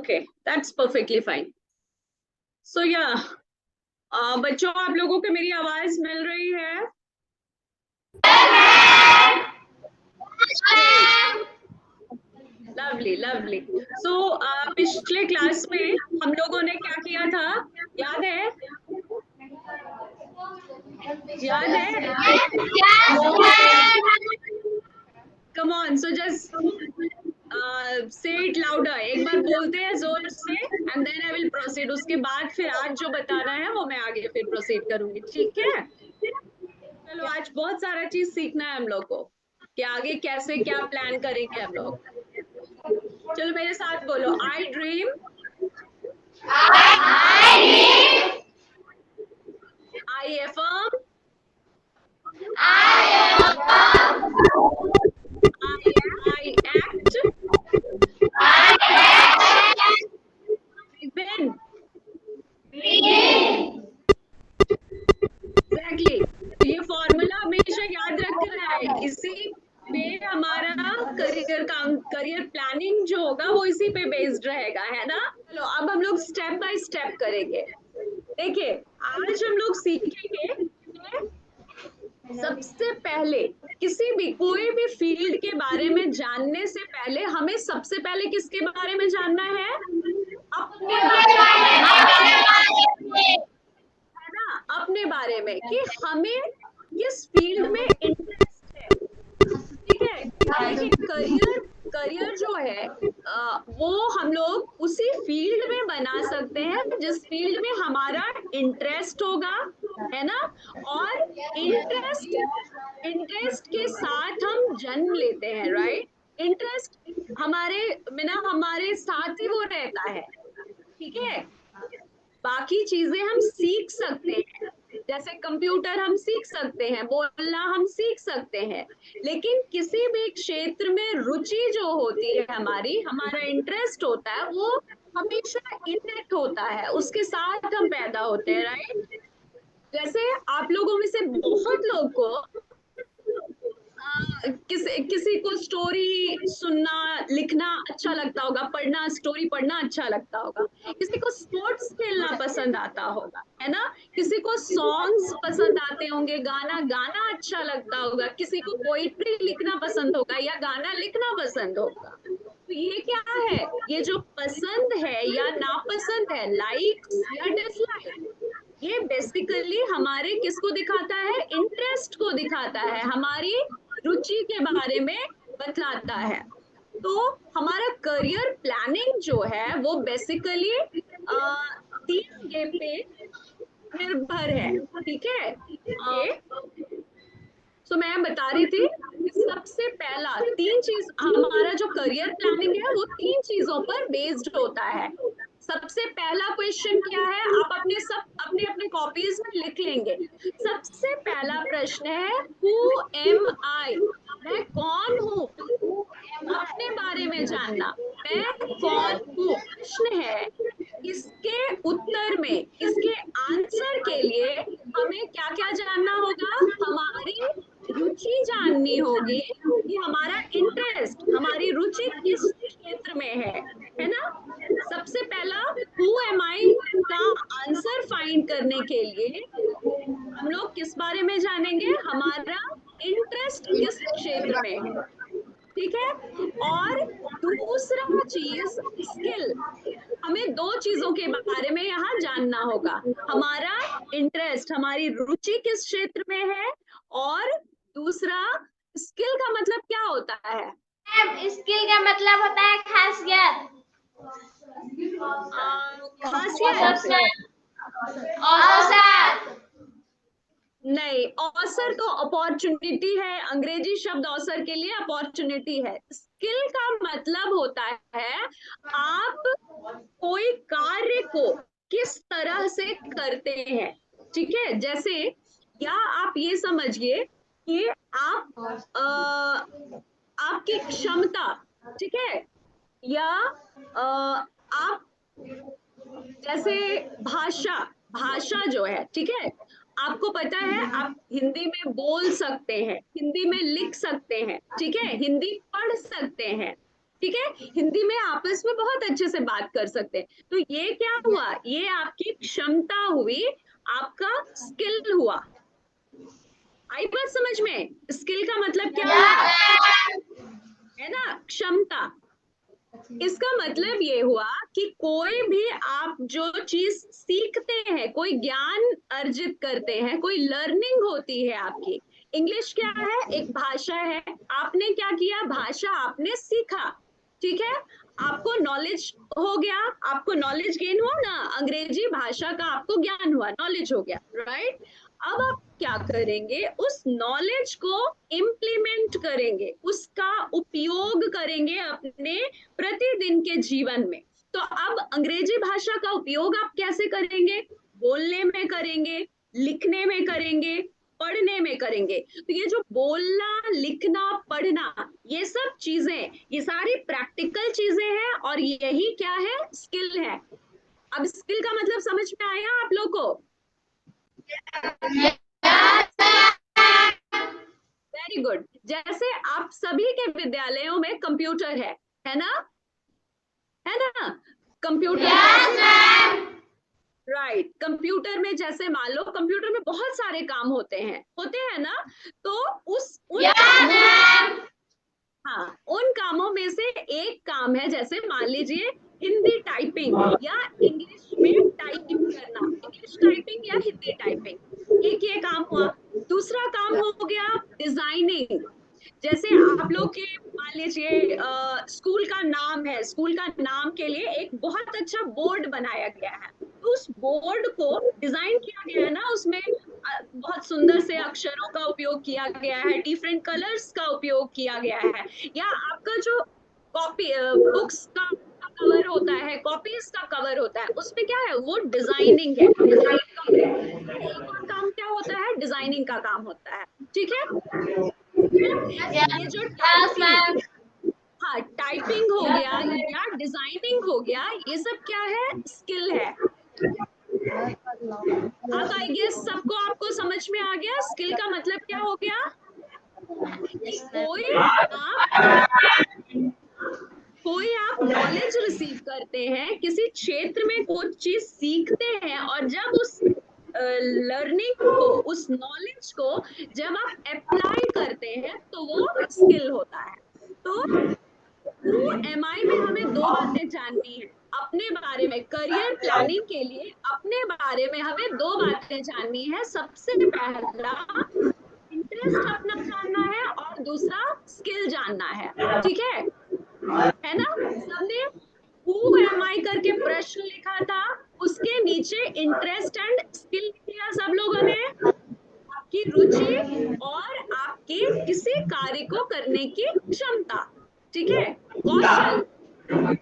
Okay, that's perfectly fine. So या बच्चों, आप लोगों को मेरी आवाज मिल रही है? Lovely lovely. सो पिछले क्लास में हम लोगों ने क्या किया था, याद है? याद है? Come on, so just say it louder. एक बार बोलते हैं जोर से and then I will proceed. उसके बाद फिर आज जो बताना है वो मैं आगे फिर प्रोसीड करूंगी, ठीक है? चलो, आज बहुत सारा चीज सीखना है हम लोग को कि आगे कैसे क्या प्लान करेंगे हम लोग। चलो मेरे साथ बोलो, आई dream, I affirm, I act, begin. Exactly. तो ये फॉर्मूला हमेशा याद रखना है। इसी पे हमारा करियर प्लानिंग जो होगा वो इसी पे बेस्ड रहेगा, है ना? चलो अब हम लोग स्टेप बाय स्टेप करेंगे। देखिए, आज हम लोग सीखेंगे सबसे पहले कोई भी फील्ड के बारे में जानने से पहले हमें सबसे पहले किसके बारे में जानना है? अपने बारे में, है ना? अपने बारे में कि हमें किस फील्ड में इंटरेस्ट है, ठीक है? देखिए, करियर जो है वो हम लोग उसी फील्ड में बना सकते हैं जिस फील्ड में हमारा इंटरेस्ट होगा, है ना? और इंटरेस्ट के साथ हम जन्म लेते हैं, राइट? इंटरेस्ट हमारे बिना हमारे साथ ही वो रहता है, ठीक है? बाकी चीजें हम सीख सकते हैं, जैसे कंप्यूटर हम सीख सकते हैं, बोलना हम सीख सकते हैं, लेकिन किसी भी क्षेत्र में रुचि जो होती है, हमारा इंटरेस्ट होता है, वो हमेशा इनेक्ट होता है, उसके साथ हम पैदा होते हैं, राइट? जैसे आप लोगों में से बहुत लोग को किसी को स्टोरी सुनना लिखना अच्छा लगता होगा, स्टोरी पढ़ना अच्छा लगता होगा, किसी को स्पोर्ट्स खेलना पसंद आता होगा, है ना? किसी को सॉन्ग्स पसंद आते होंगे, गाना गाना अच्छा लगता होगा, किसी को पोइट्री लिखना पसंद होगा या गाना लिखना पसंद होगा। तो ये क्या है? ये जो पसंद है या नापसंद है, लाइक्स या डिसलाइक, ये बेसिकली हमारे किसको दिखाता है? इंटरेस्ट को दिखाता है, हमारी रुचि के बारे में बतलाता है। तो हमारा करियर प्लानिंग जो है वो बेसिकली 3 पे निर्भर है, ठीक है? तो मैं बता रही थी कि सबसे पहला 3 चीज, हमारा जो करियर प्लानिंग है वो 3 चीजों पर बेस्ड होता है। सबसे पहला क्वेश्चन क्या है, आप अपने अपने कॉपीज में लिख लेंगे। सबसे पहला प्रश्न है, हु एम आई? मैं कौन हूँ? अपने बारे में जानना, मैं कौन हूँ प्रश्न है। इसके उत्तर में, इसके आंसर के लिए हमें क्या क्या जानना होगा? हमारी रुचि जाननी होगी कि हमारा इंटरेस्ट, हमारी रुचि किस क्षेत्र में है ना? सबसे पहला हु एम आई का आंसर फाइंड करने के लिए हम लोग किस बारे में जानेंगे? हमारा इंटरेस्ट किस क्षेत्र में है, ठीक है? और दूसरा चीज, स्किल। हमें 2 चीजों के बारे में यहाँ जानना होगा, हमारा इंटरेस्ट, हमारी रुचि किस क्षेत्र में है, और दूसरा स्किल का मतलब क्या होता है? स्किल का मतलब होता है खासियत। खासियत नहीं, अवसर तो अपॉर्चुनिटी है, अंग्रेजी शब्द अवसर के लिए अपॉर्चुनिटी है। स्किल का मतलब होता है आप कोई कार्य को किस तरह से करते हैं, ठीक है? जैसे, या आप ये समझिए कि आपकी क्षमता, ठीक है? या आप जैसे भाषा भाषा जो है, ठीक है? आपको पता है आप हिंदी में बोल सकते हैं, हिंदी में लिख सकते हैं, ठीक है? हिंदी पढ़ सकते हैं, ठीक है, हिंदी में आपस में बहुत अच्छे से बात कर सकते हैं। तो ये क्या हुआ, ये आपकी क्षमता हुई, आपका स्किल हुआ। आई बात समझ में? स्किल का मतलब क्या हुआ, है ना, क्षमता। इसका मतलब ये हुआ कि कोई भी आप जो चीज सीखते हैं, कोई ज्ञान अर्जित करते हैं, कोई लर्निंग होती है आपकी। इंग्लिश क्या है, एक भाषा है। आपने क्या किया, भाषा आपने सीखा, ठीक है, आपको नॉलेज हो गया, आपको नॉलेज गेन हुआ ना, अंग्रेजी भाषा का आपको ज्ञान हुआ, नॉलेज हो गया, राइट। अब आप क्या करेंगे, उस नॉलेज को इम्प्लीमेंट करेंगे, उसका उपयोग करेंगे अपने प्रतिदिन के जीवन में। तो अब अंग्रेजी भाषा का उपयोग आप कैसे करेंगे, बोलने में करेंगे, लिखने में करेंगे, पढ़ने में करेंगे। तो ये जो बोलना, लिखना, पढ़ना, ये सब चीजें, ये सारी प्रैक्टिकल चीजें हैं, और यही क्या है, स्किल है। अब स्किल का मतलब समझ में आया आप लोग को? Very good. जैसे आप सभी के विद्यालयों में कंप्यूटर है ना, है ना, कंप्यूटर, राइट। कंप्यूटर में जैसे मान लो, कंप्यूटर में बहुत सारे काम होते हैं ना, तो हाँ, उन कामों में से एक काम है, जैसे मान लीजिए हिंदी टाइपिंग या इंग्लिश में टाइपिंग करना, इंग्लिश टाइपिंग या हिंदी टाइपिंग, एक ये काम हुआ। दूसरा काम हो गया डिजाइनिंग। जैसे आप लोग के मान लीजिए स्कूल का नाम है, स्कूल का नाम के लिए एक बहुत अच्छा बोर्ड बनाया गया है, तो उस बोर्ड को डिजाइन किया गया है ना, उसमें बहुत सुंदर से अक्षरों का उपयोग किया गया है, डिफरेंट कलर्स का उपयोग किया गया है। या आपका जो कॉपी बुक्स का कवर होता है, कॉपीज का कवर होता है, उसमें क्या है, वो डिजाइनिंग है, डिजाइन का एक और काम क्या होता है, डिजाइनिंग का काम होता है, ठीक है। तो ये जो टाइपिंग, हाँ, टाइपिंग हो गया या डिजाइनिंग हो गया, ये सब क्या है, स्किल है। अब आई गेस सबको आपको समझ में आ गया स्किल का मतलब क्या हो गया, कि कोई आप नॉलेज रिसीव करते हैं, किसी क्षेत्र में कुछ चीज सीखते हैं, और जब उस लर्निंग को, उस नॉलेज को जब आप अप्लाई करते हैं, तो वो स्किल होता है। तो हु एम आई में हमें दो बातें जाननी है अपने बारे में, करियर प्लानिंग के लिए अपने बारे में हमें दो बातें जाननी है। सबसे पहला इंटरेस्ट अपना जानना है, और दूसरा स्किल जानना है, ठीक है ना। सबने हु एम आई करके प्रश्न लिखा था, उसके नीचे इंटरेस्ट एंड स्किल लिख लिया सब लोगों ने, आपकी रुचि और आपके किसी कार्य को करने की क्षमता, ठीक है, कौशल।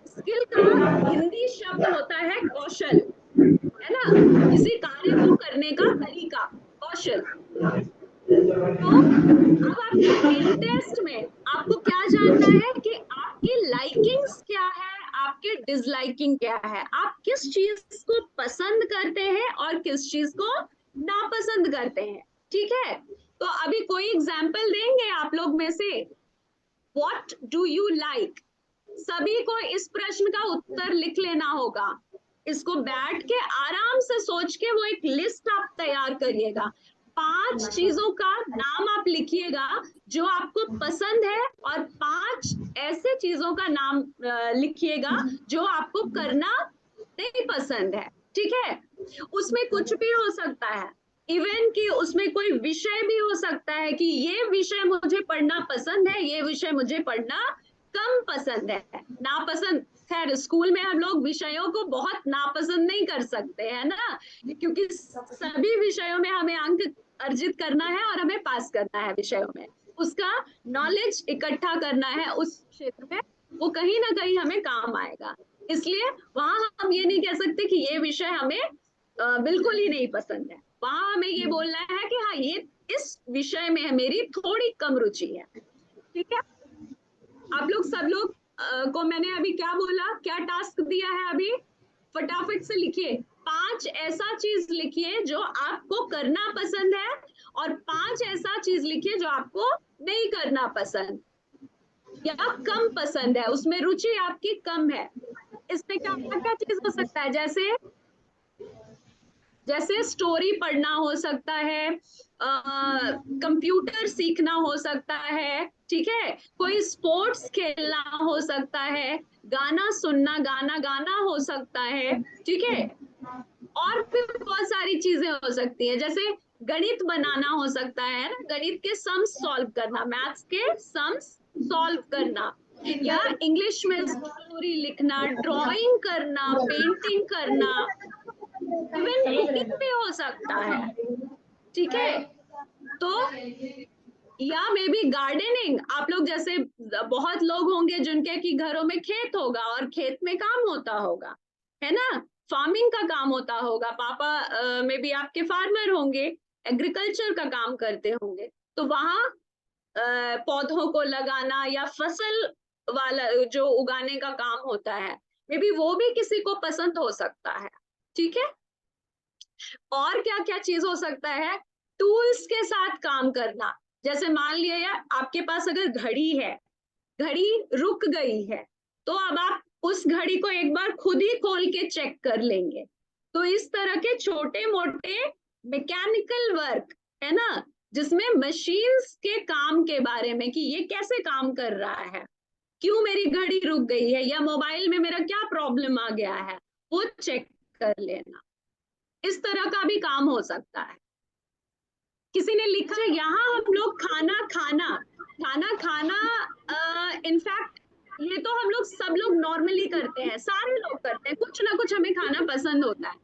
स्किल का हिंदी शब्द होता है कौशल, है ना, किसी कार्य को करने का तरीका, कौशल। तो अब आपके इंटरेस्ट में आपको क्या जानना है, कि आपकी लाइकिंग्स क्या है, आपके डिसलाइकिंग क्या है, आप किस चीज को पसंद करते हैं और किस चीज को नापसंद करते हैं, ठीक है। तो अभी कोई एग्जाम्पल देंगे आप लोग में से, व्हाट डू यू लाइक। सभी को इस प्रश्न का उत्तर लिख लेना होगा, इसको बैठ के आराम से सोच के वो एक लिस्ट आप तैयार करिएगा, 5 चीजों का नाम आप लिखिएगा जो आपको पसंद है, और 5 ऐसे चीजों का नाम लिखिएगा जो आपको करना नहीं पसंद है, ठीक है। उसमें कुछ भी हो सकता है, इवन कि उसमें कोई विषय भी हो सकता है, कि ये विषय मुझे पढ़ना पसंद है, ये विषय मुझे पढ़ना कम पसंद है, नापसंद। खैर, स्कूल में हम लोग विषयों को बहुत नापसंद नहीं कर सकते, है ना, क्योंकि सभी विषयों में हमें अंक अर्जित करना है और हमें पास करना है विषयों में, उसका नॉलेज इकट्ठा करना है उस क्षेत्र में, वो कहीं ना कहीं हमें काम आएगा। इसलिए वहां हम ये नहीं कह सकते कि ये विषय हमें बिल्कुल ही नहीं पसंद है, वहां हमें ये बोलना है कि हाँ, ये इस विषय में मेरी थोड़ी कम रुचि है, ठीक है। आप लोग सब लोग को मैंने अभी क्या बोला, क्या टास्क दिया है अभी, फटाफट से लिखिए, 5 ऐसा चीज लिखिए जो आपको करना पसंद है, और 5 ऐसा चीज लिखिए जो आपको नहीं करना पसंद। या कम पसंद है, उसमें रुचि आपकी कम है। इसमें क्या क्या चीज हो सकता है, जैसे जैसे स्टोरी पढ़ना हो सकता है, कंप्यूटर सीखना हो सकता है, ठीक है, कोई स्पोर्ट्स खेलना हो सकता है, गाना सुनना, गाना गाना हो सकता है, ठीक है। और भी बहुत सारी चीजें हो सकती है, जैसे गणित बनाना हो सकता है ना, गणित के सम्स सॉल्व करना, मैथ्स के सम्स सॉल्व करना, या इंग्लिश में स्टोरी लिखना, ड्राइंग करना, पेंटिंग करना, इवन कुकिंग भी हो सकता है, ठीक है। तो या मे बी गार्डनिंग, आप लोग जैसे बहुत लोग होंगे जिनके कि घरों में खेत होगा और खेत में काम होता होगा, है ना, फार्मिंग का काम होता होगा, पापा मे बी आपके फार्मर होंगे, एग्रीकल्चर का काम करते होंगे, तो वहां पौधों को लगाना या फसल वाला जो उगाने का काम होता है, मे बी वो भी किसी को पसंद हो सकता है, ठीक है। और क्या क्या चीज हो सकता है, टूल्स के साथ काम करना, जैसे मान लिया यार आपके पास अगर घड़ी है, घड़ी रुक गई है, तो अब आप उस घड़ी को एक बार खुद ही खोल के चेक कर लेंगे। तो इस तरह के छोटे मोटे मैकेनिकल वर्क, है ना, जिसमें मशीन्स के काम के बारे में कि ये कैसे काम कर रहा है, क्यों मेरी घड़ी रुक गई है, या मोबाइल में मेरा क्या प्रॉब्लम आ गया है, वो चेक कर लेना, इस तरह का भी काम हो सकता है। किसी ने लिखा है यहाँ हम लोग खाना खाना, खाना खाना इनफैक्ट ये तो हम लोग सब लोग नॉर्मली करते हैं, सारे लोग करते हैं, कुछ ना कुछ हमें खाना पसंद होता है।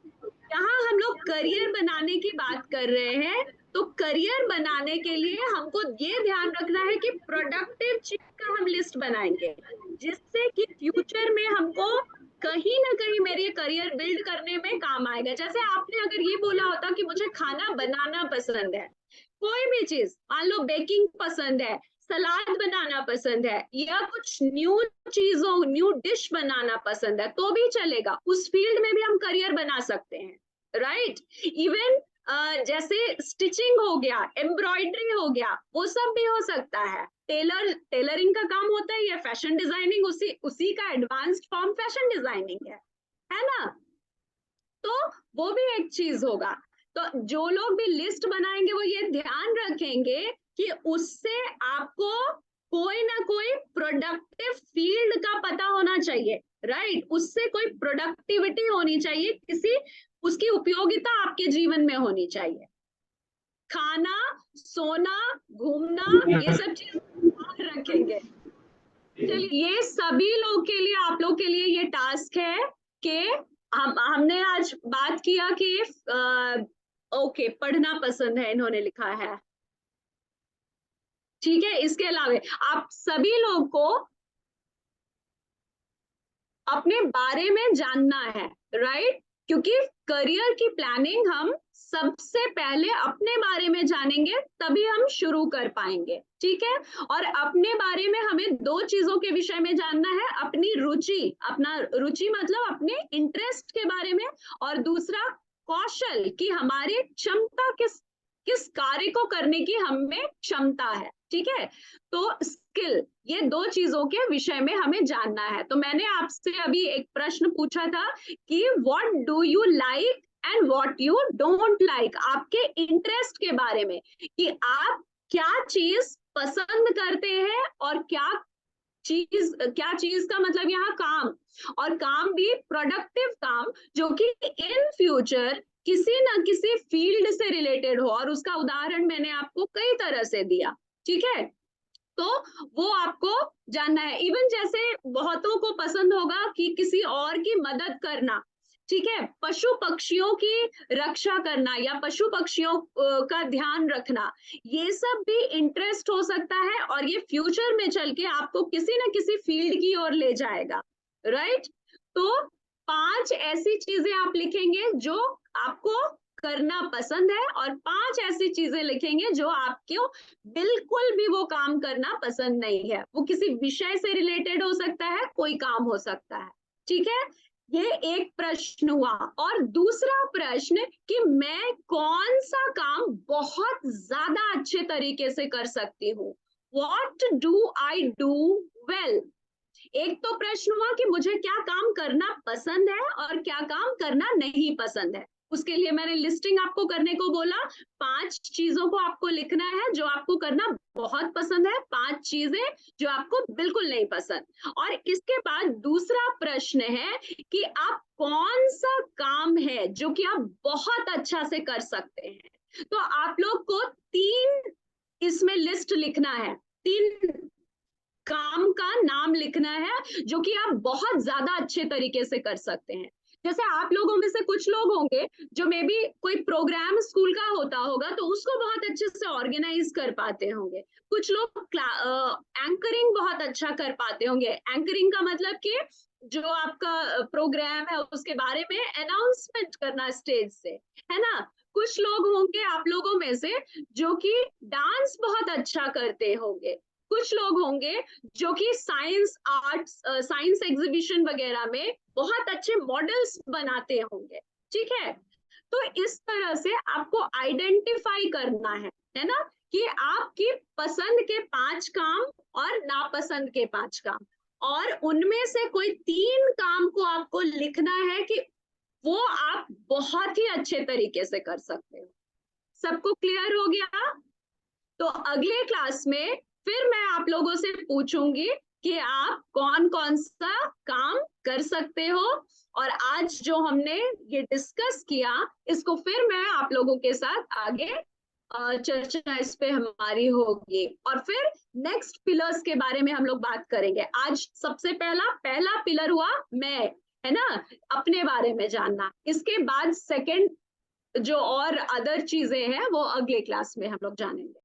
यहाँ हम लोग करियर बनाने की बात कर रहे हैं, तो करियर बनाने के लिए हमको ये ध्यान रखना है कि प्रोडक्टिव चीज का हम लिस्ट बनाएंगे, जिससे कि फ्यूचर में हमको कहीं ना कहीं मेरे करियर बिल्ड करने में काम आएगा। जैसे आपने अगर ये बोला होता कि मुझे खाना बनाना पसंद है, कोई भी चीज, मान लो बेकिंग पसंद है, सलाद बनाना पसंद है, या कुछ न्यू चीजों, न्यू डिश बनाना पसंद है, तो भी चलेगा, उस फील्ड में भी हम करियर बना सकते हैं, राइट। इवन जैसे स्टिचिंग हो गया, एम्ब्रॉयडरी हो गया, वो सब भी हो सकता है, टेलरिंग का काम होता है, या फैशन डिजाइनिंग, उसी उसी का एडवांस्ड फॉर्म फैशन डिजाइनिंग है ना। तो वो भी एक चीज होगा। तो जो लोग भी लिस्ट बनाएंगे वो ये ध्यान रखेंगे कि उससे आपको कोई ना कोई प्रोडक्टिव फील्ड का पता होना चाहिए, राइट, उससे कोई प्रोडक्टिविटी होनी चाहिए, किसी उसकी उपयोगिता आपके जीवन में होनी चाहिए। खाना, सोना, घूमना, ये सब चीज रखेंगे। चलिए, ये सभी लोग के लिए, आप लोग के लिए ये टास्क है कि हमने आज बात किया कि ओके, पढ़ना पसंद है, इन्होंने लिखा है, ठीक है। इसके अलावा आप सभी लोग को अपने बारे में जानना है, राइट, क्योंकि करियर की प्लानिंग हम सबसे पहले अपने बारे में जानेंगे, तभी हम शुरू कर पाएंगे, ठीक है। और अपने बारे में हमें दो चीजों के विषय में जानना है, अपनी रुचि, अपना रुचि मतलब अपने इंटरेस्ट के बारे में, और दूसरा कौशल, कि हमारी क्षमता किस किस कार्य को करने की हमें क्षमता है, ठीक है। तो स्किल, ये दो चीजों के विषय में हमें जानना है। तो मैंने आपसे अभी एक प्रश्न पूछा था कि what do you like and what you don't like, आपके इंटरेस्ट के बारे में, कि आप क्या चीज पसंद करते हैं, और क्या चीज का मतलब यहाँ काम, और काम भी प्रोडक्टिव काम, जो कि इन फ्यूचर किसी ना किसी फील्ड से रिलेटेड हो, और उसका उदाहरण मैंने आपको कई तरह से दिया, ठीक है। तो वो आपको जानना है। इवन जैसे बहुतों को पसंद होगा कि किसी और की मदद करना, ठीक है, पशु पक्षियों की रक्षा करना, या पशु पक्षियों का ध्यान रखना, ये सब भी इंटरेस्ट हो सकता है, और ये फ्यूचर में चल के आपको किसी ना किसी फील्ड की ओर ले जाएगा, राइट। तो 5 ऐसी चीजें आप लिखेंगे जो आपको करना पसंद है, और 5 ऐसी चीजें लिखेंगे जो आपको बिल्कुल भी वो काम करना पसंद नहीं है, वो किसी विषय से रिलेटेड हो सकता है, कोई काम हो सकता है, ठीक है। ये एक प्रश्न हुआ। और दूसरा प्रश्न कि मैं कौन सा काम बहुत ज्यादा अच्छे तरीके से कर सकती हूँ, what do I do well, एक तो प्रश्न हुआ कि मुझे क्या काम करना पसंद है और क्या काम करना नहीं पसंद है। उसके लिए मैंने लिस्टिंग आपको करने को बोला। 5 चीजों को आपको लिखना है जो आपको करना बहुत पसंद है, 5 चीजें जो आपको बिल्कुल नहीं पसंद। और इसके बाद दूसरा प्रश्न है कि आप कौन सा काम है जो कि आप बहुत अच्छा से कर सकते हैं। तो आप लोग को 3 इसमें लिस्ट लिखना है, 3 काम का नाम लिखना है जो कि आप बहुत ज्यादा अच्छे तरीके से कर सकते हैं। जैसे आप लोगों में से कुछ लोग होंगे जो मे बी कोई प्रोग्राम स्कूल का होता होगा तो उसको बहुत अच्छे से ऑर्गेनाइज कर पाते होंगे। कुछ लोग एंकरिंग बहुत अच्छा कर पाते होंगे। एंकरिंग का मतलब कि जो आपका प्रोग्राम है उसके बारे में अनाउंसमेंट करना स्टेज से, है ना। कुछ लोग होंगे आप लोगों में से जो कि डांस बहुत अच्छा करते होंगे। कुछ लोग होंगे जो कि साइंस आर्ट्स साइंस एग्जीबिशन वगैरह में बहुत अच्छे मॉडल्स बनाते होंगे। ठीक है, तो इस तरह से आपको आइडेंटिफाई करना है ना, कि आपकी पसंद के 5 काम और नापसंद के 5 काम, और उनमें से कोई 3 काम को आपको लिखना है कि वो आप बहुत ही अच्छे तरीके से कर सकते हो। सबको क्लियर हो गया? तो अगले क्लास में फिर मैं आप लोगों से पूछूंगी कि आप कौन कौन सा काम कर सकते हो, और आज जो हमने ये डिस्कस किया इसको फिर मैं आप लोगों के साथ आगे चर्चा इस पे हमारी होगी, और फिर नेक्स्ट पिलर्स के बारे में हम लोग बात करेंगे। आज सबसे पहला पिलर हुआ मैं, है ना, अपने बारे में जानना। इसके बाद सेकंड जो और अदर चीजें हैं वो अगले क्लास में हम लोग जानेंगे।